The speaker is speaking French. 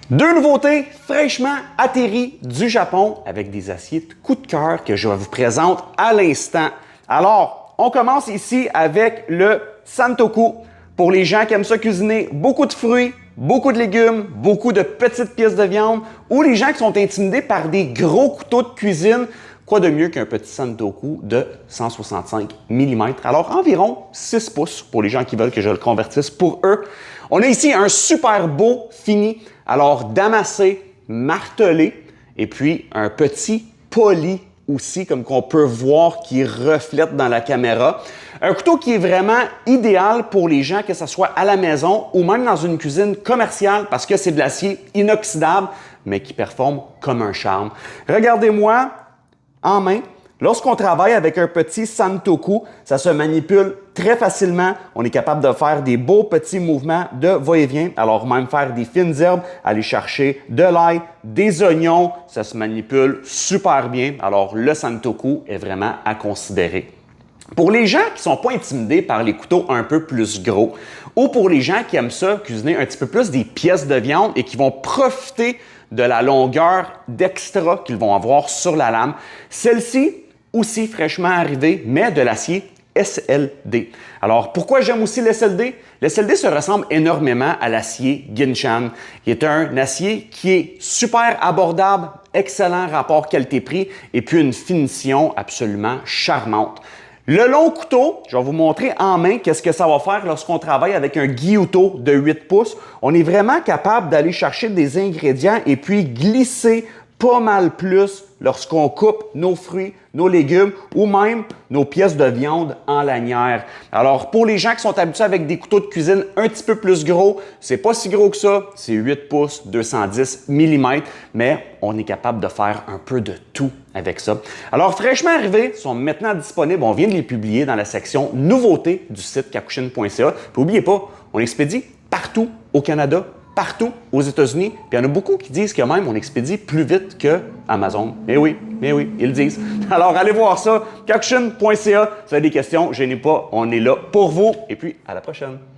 Deux nouveautés fraîchement atterries du Japon avec des assiettes coup de cœur que je vous présente à l'instant. Alors, on commence ici avec le Santoku. Pour les gens qui aiment ça cuisiner beaucoup de fruits, beaucoup de légumes, beaucoup de petites pièces de viande ou les gens qui sont intimidés par des gros couteaux de cuisine, quoi de mieux qu'un petit Santoku de 165 mm, alors environ 6 pouces pour les gens qui veulent que je le convertisse pour eux. On a ici un super beau fini, alors damassé, martelé, et puis un petit poli aussi, comme qu'on peut voir qui reflète dans la caméra. Un couteau qui est vraiment idéal pour les gens, que ce soit à la maison ou même dans une cuisine commerciale, parce que c'est de l'acier inoxydable, mais qui performe comme un charme. Regardez-moi en main. Lorsqu'on travaille avec un petit Santoku, ça se manipule très facilement. On est capable de faire des beaux petits mouvements de va-et-vient. Alors même faire des fines herbes, aller chercher de l'ail, des oignons, ça se manipule super bien. Alors le Santoku est vraiment à considérer. Pour les gens qui ne sont pas intimidés par les couteaux un peu plus gros, ou pour les gens qui aiment ça, cuisiner un petit peu plus des pièces de viande et qui vont profiter de la longueur d'extra qu'ils vont avoir sur la lame, celle-ci aussi fraîchement arrivée, mais de l'acier SLD. Alors, pourquoi j'aime aussi l'SLD? L'SLD se ressemble énormément à l'acier Ginshan, qui est un acier qui est super abordable, excellent rapport qualité-prix et puis une finition absolument charmante. Le long couteau, je vais vous montrer en main qu'est-ce que ça va faire lorsqu'on travaille avec un gyuto de 8 pouces. On est vraiment capable d'aller chercher des ingrédients et puis glisser pas mal plus lorsqu'on coupe nos fruits, nos légumes ou même nos pièces de viande en lanière. Alors, pour les gens qui sont habitués avec des couteaux de cuisine un petit peu plus gros, c'est pas si gros que ça, c'est 8 pouces, 210 mm, mais on est capable de faire un peu de tout avec ça. Alors, fraîchement arrivés, sont maintenant disponibles. On vient de les publier dans la section nouveautés du site kakushin.ca. Puis n'oubliez pas, on expédie partout au Canada, partout aux États-Unis. Puis il y en a beaucoup qui disent que même on expédie plus vite que Amazon. Mais oui, ils le disent. Alors allez voir ça, kakushin.ca. Si vous avez des questions, gênez pas, on est là pour vous. Et puis à la prochaine.